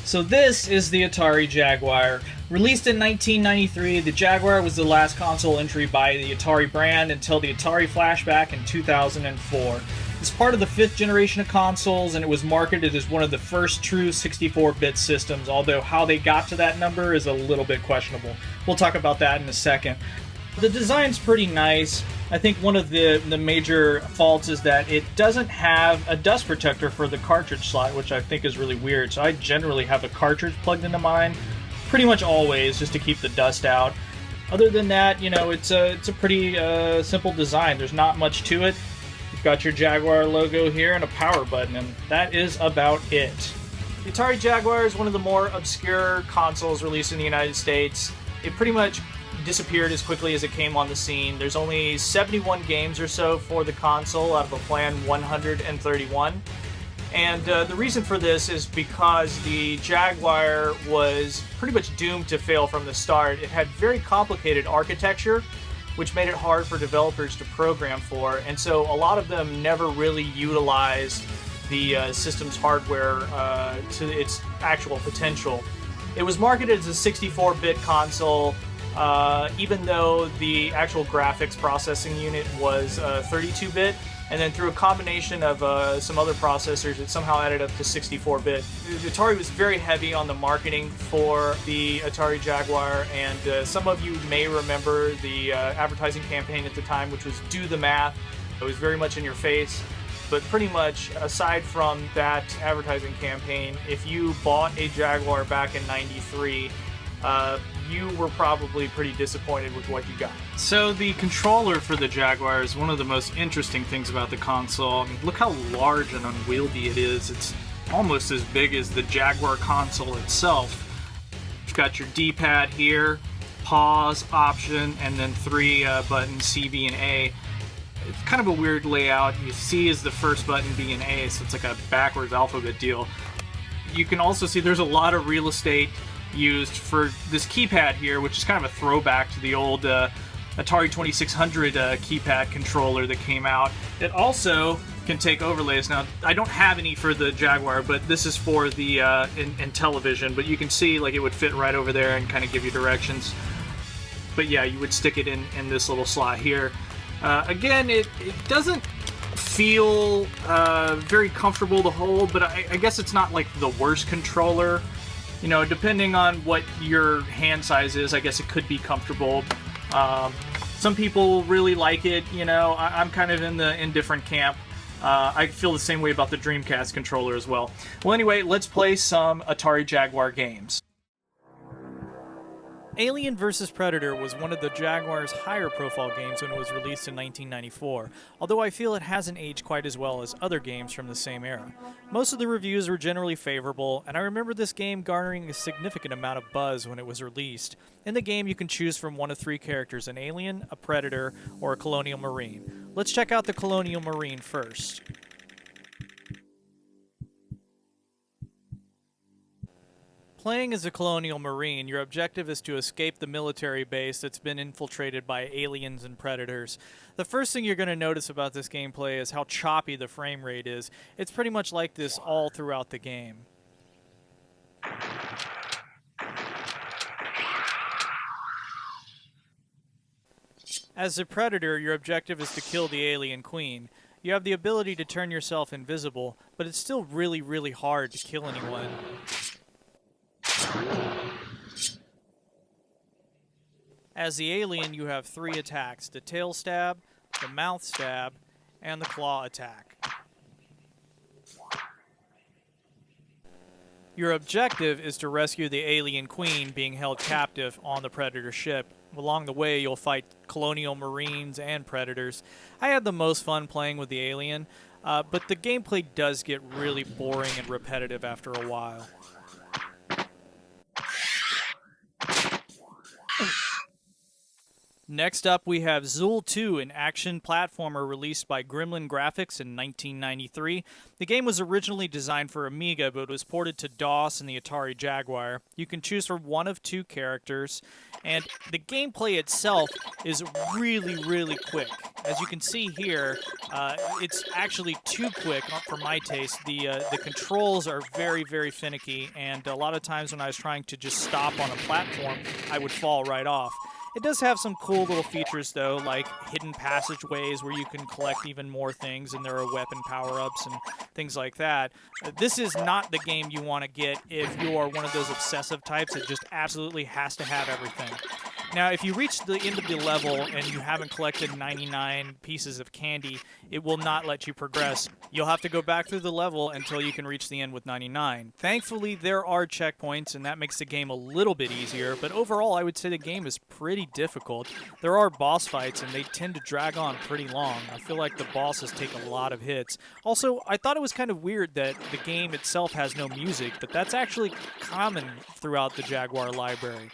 So this is the Atari Jaguar. Released in 1993, the Jaguar was the last console entry by the Atari brand until the Atari Flashback in 2004. It's part of the 5th generation of consoles, and it was marketed as one of the first true 64-bit systems, although how they got to that number is a little bit questionable. We'll talk about that in a second. The design's pretty nice. I think one of the major faults is that it doesn't have a dust protector for the cartridge slot, which I think is really weird. So I generally have a cartridge plugged into mine, pretty much always, just to keep the dust out. Other than that, you know, it's a pretty simple design. There's not much to it. You've got your Jaguar logo here and a power button, and that is about it. The Atari Jaguar is one of the more obscure consoles released in the United States. It pretty much disappeared as quickly as it came on the scene. There's only 71 games or so for the console out of a planned 131. And the reason for this is because the Jaguar was pretty much doomed to fail from the start. It had very complicated architecture, which made it hard for developers to program for, and so a lot of them never really utilized the system's hardware to its actual potential. It was marketed as a 64-bit console, even though the actual graphics processing unit was 32-bit, and then through a combination of some other processors, it somehow added up to 64-bit. Atari was very heavy on the marketing for the Atari Jaguar, and some of you may remember the advertising campaign at the time, which was Do the Math. It was very much in your face, but pretty much aside from that advertising campaign, if you bought a Jaguar back in '93, you were probably pretty disappointed with what you got. So the controller for the Jaguar is one of the most interesting things about the console. I mean, look how large and unwieldy it is. It's almost as big as the Jaguar console itself. You've got your D-pad here, pause, option, and then 3 buttons, C, B, and A. It's kind of a weird layout. You C is the first button, B and A, so it's like a backwards alphabet deal. You can also see there's a lot of real estate used for this keypad here, which is kind of a throwback to the old Atari 2600 keypad controller that came out. It also can take overlays. Now, I don't have any for the Jaguar, but this is for the in television, but you can see like it would fit right over there and kind of give you directions. But yeah, you would stick it in this little slot here. Again, it doesn't feel very comfortable to hold, but I guess it's not like the worst controller. You know, depending on what your hand size is, I guess it could be comfortable. Some people really like it, you know. I'm kind of in the indifferent camp. I feel the same way about the Dreamcast controller as well. Well, anyway, let's play some Atari Jaguar games. Alien vs. Predator was one of the Jaguar's higher profile games when it was released in 1994, although I feel it hasn't aged quite as well as other games from the same era. Most of the reviews were generally favorable, and I remember this game garnering a significant amount of buzz when it was released. In the game, you can choose from one of 3 characters, an alien, a predator, or a colonial marine. Let's check out the colonial marine first. Playing as a colonial marine, your objective is to escape the military base that's been infiltrated by aliens and predators. The first thing you're going to notice about this gameplay is how choppy the frame rate is. It's pretty much like this all throughout the game. As a predator, your objective is to kill the alien queen. You have the ability to turn yourself invisible, but it's still really, really hard to kill anyone. As the alien, you have 3 attacks: the tail stab, the mouth stab, and the claw attack. Your objective is to rescue the alien queen being held captive on the Predator ship. Along the way, you'll fight colonial marines and predators. I had the most fun playing with the alien, but the gameplay does get really boring and repetitive after a while. Next up, we have Zool 2, an action platformer released by Gremlin Graphics in 1993. The game was originally designed for Amiga, but was ported to DOS and the Atari Jaguar. You can choose from one of two characters, and the gameplay itself is really, really quick. As you can see here, it's actually too quick for my taste. The controls are very, very finicky, and a lot of times when I was trying to just stop on a platform, I would fall right off. It does have some cool little features, though, like hidden passageways where you can collect even more things, and there are weapon power-ups and things like that. This is not the game you want to get if you are one of those obsessive types that just absolutely has to have everything. Now, if you reach the end of the level and you haven't collected 99 pieces of candy, it will not let you progress. You'll have to go back through the level until you can reach the end with 99. Thankfully, there are checkpoints, and that makes the game a little bit easier, but overall, I would say the game is pretty difficult. There are boss fights, and they tend to drag on pretty long. I feel like the bosses take a lot of hits. Also, I thought it was kind of weird that the game itself has no music, but that's actually common throughout the Jaguar library.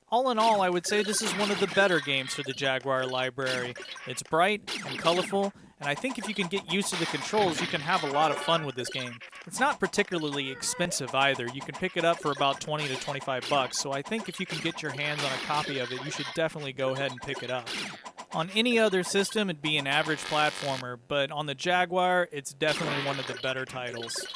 All in all, I would say this is one of the better games for the Jaguar library. It's bright and colorful, and I think if you can get used to the controls, you can have a lot of fun with this game. It's not particularly expensive either. You can pick it up for about 20 to 25 bucks, so I think if you can get your hands on a copy of it, you should definitely go ahead and pick it up. On any other system, it'd be an average platformer, but on the Jaguar, it's definitely one of the better titles.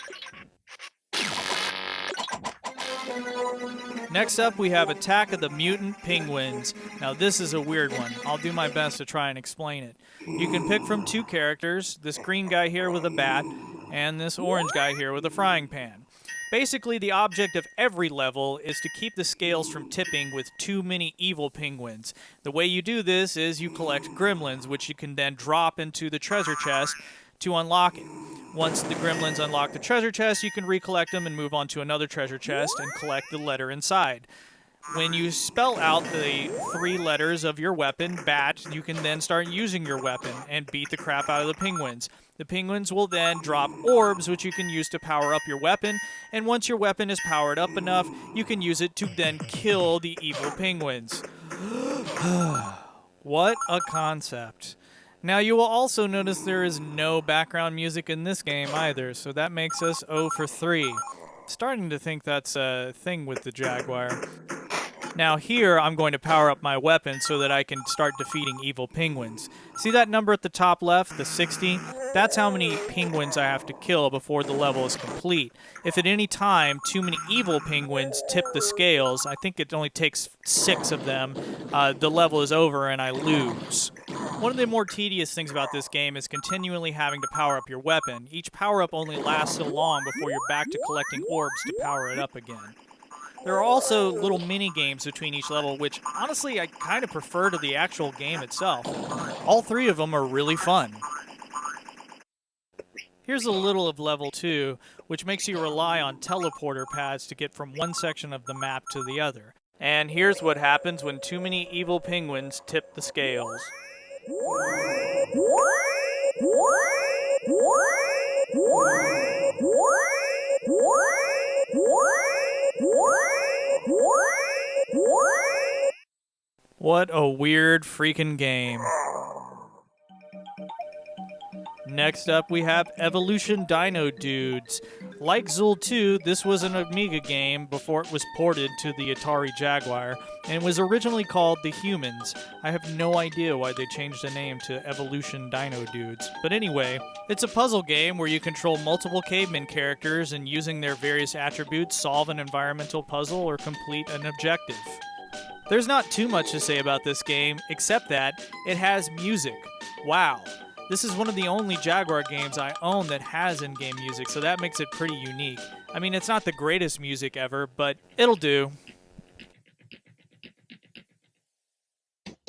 Next up, we have Attack of the Mutant Penguins. Now, this is a weird one. I'll do my best to try and explain it. You can pick from two characters, this green guy here with a bat, and this orange guy here with a frying pan. Basically, the object of every level is to keep the scales from tipping with too many evil penguins. The way you do this is you collect gremlins, which you can then drop into the treasure chest to unlock it. Once the gremlins unlock the treasure chest, you can recollect them and move on to another treasure chest and collect the letter inside. When you spell out the 3 letters of your weapon, bat, you can then start using your weapon and beat the crap out of the penguins. The penguins will then drop orbs, which you can use to power up your weapon, and once your weapon is powered up enough, you can use it to then kill the evil penguins. What a concept. Now, you will also notice there is no background music in this game either, so that makes us 0 for 3. Starting to think that's a thing with the Jaguar. Now here, I'm going to power up my weapon so that I can start defeating evil penguins. See that number at the top left, the 60? That's how many penguins I have to kill before the level is complete. If at any time too many evil penguins tip the scales, I think it only takes 6 of them, the level is over and I lose. One of the more tedious things about this game is continually having to power up your weapon. Each power-up only lasts so long before you're back to collecting orbs to power it up again. There are also little mini-games between each level, which, honestly, I kind of prefer to the actual game itself. All 3 of them are really fun. Here's a little of level 2, which makes you rely on teleporter pads to get from one section of the map to the other. And here's what happens when too many evil penguins tip the scales. What a weird freaking game. Next up, we have Evolution Dino Dudes. Like Zool 2, this was an Amiga game before it was ported to the Atari Jaguar, and was originally called The Humans. I have no idea why they changed the name to Evolution Dino Dudes. But anyway, it's a puzzle game where you control multiple caveman characters and using their various attributes solve an environmental puzzle or complete an objective. There's not too much to say about this game, except that it has music. Wow. This is one of the only Jaguar games I own that has in-game music, so that makes it pretty unique. I mean, it's not the greatest music ever, but it'll do.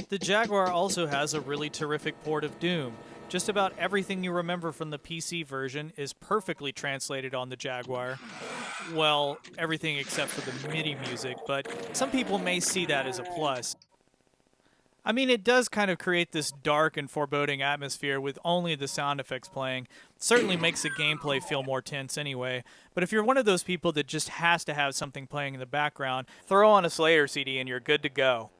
The Jaguar also has a really terrific port of Doom. Just about everything you remember from the PC version is perfectly translated on the Jaguar. Well, everything except for the MIDI music, but some people may see that as a plus. I mean, it does kind of create this dark and foreboding atmosphere with only the sound effects playing. It certainly makes the gameplay feel more tense anyway. But if you're one of those people that just has to have something playing in the background, throw on a Slayer CD and you're good to go.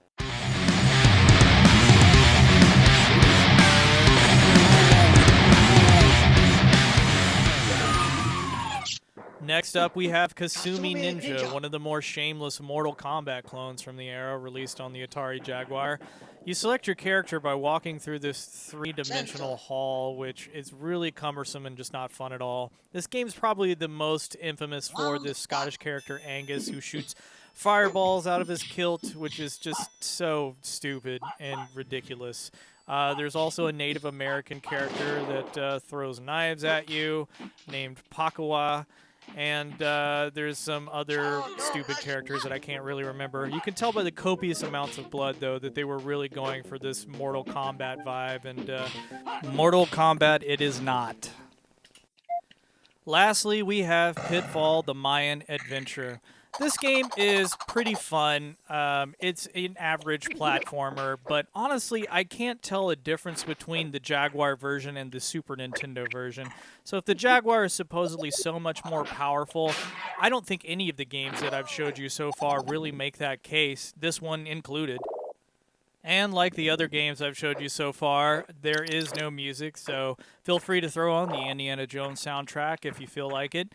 Next up, we have Kasumi Ninja, one of the more shameless Mortal Kombat clones from the era, released on the Atari Jaguar. You select your character by walking through this three-dimensional hall, which is really cumbersome and just not fun at all. This game's probably the most infamous for this Scottish character, Angus, who shoots fireballs out of his kilt, which is just so stupid and ridiculous. There's also a Native American character that throws knives at you, named Pakawa. And there's some other stupid characters that I can't really remember. You can tell by the copious amounts of blood, though, that they were really going for this Mortal Kombat vibe, and Mortal Kombat it is not. Lastly, we have Pitfall: The Mayan Adventure. This game is pretty fun. It's an average platformer, but honestly, I can't tell a difference between the Jaguar version and the Super Nintendo version. So if the Jaguar is supposedly so much more powerful, I don't think any of the games that I've showed you so far really make that case, this one included. And like the other games I've showed you so far, there is no music, so feel free to throw on the Indiana Jones soundtrack if you feel like it.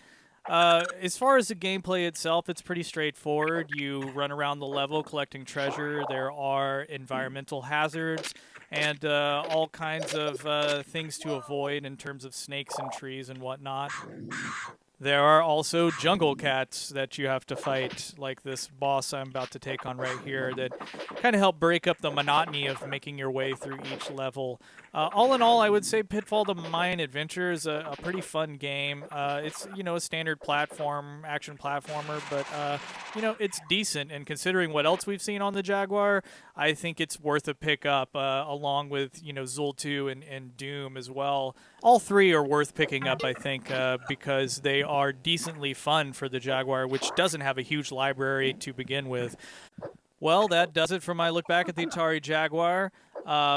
As far as the gameplay itself, it's pretty straightforward. You run around the level collecting treasure. There are environmental hazards and all kinds of things to avoid in terms of snakes and trees and whatnot. There are also jungle cats that you have to fight, like this boss I'm about to take on right here, that kind of help break up the monotony of making your way through each level. All in all, I would say Pitfall: The Mayan Adventure is a pretty fun game. It's, a standard action platformer, but, it's decent. And considering what else we've seen on the Jaguar, I think it's worth a pick up, along with, Zool 2 and Doom as well. All three are worth picking up, I think, because they are decently fun for the Jaguar, which doesn't have a huge library to begin with. Well, that does it for my look back at the Atari Jaguar.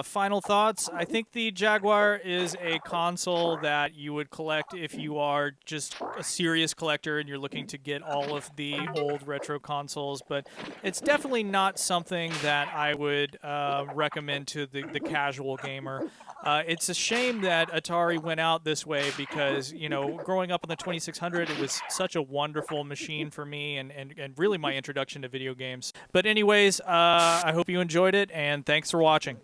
Final thoughts. I think the Jaguar is a console that you would collect if you are just a serious collector and you're looking to get all of the old retro consoles, but it's definitely not something that I would recommend to the casual gamer. It's a shame that Atari went out this way because, growing up on the 2600, it was such a wonderful machine for me and really my introduction to video games. But anyways, I hope you enjoyed it, and thanks for watching.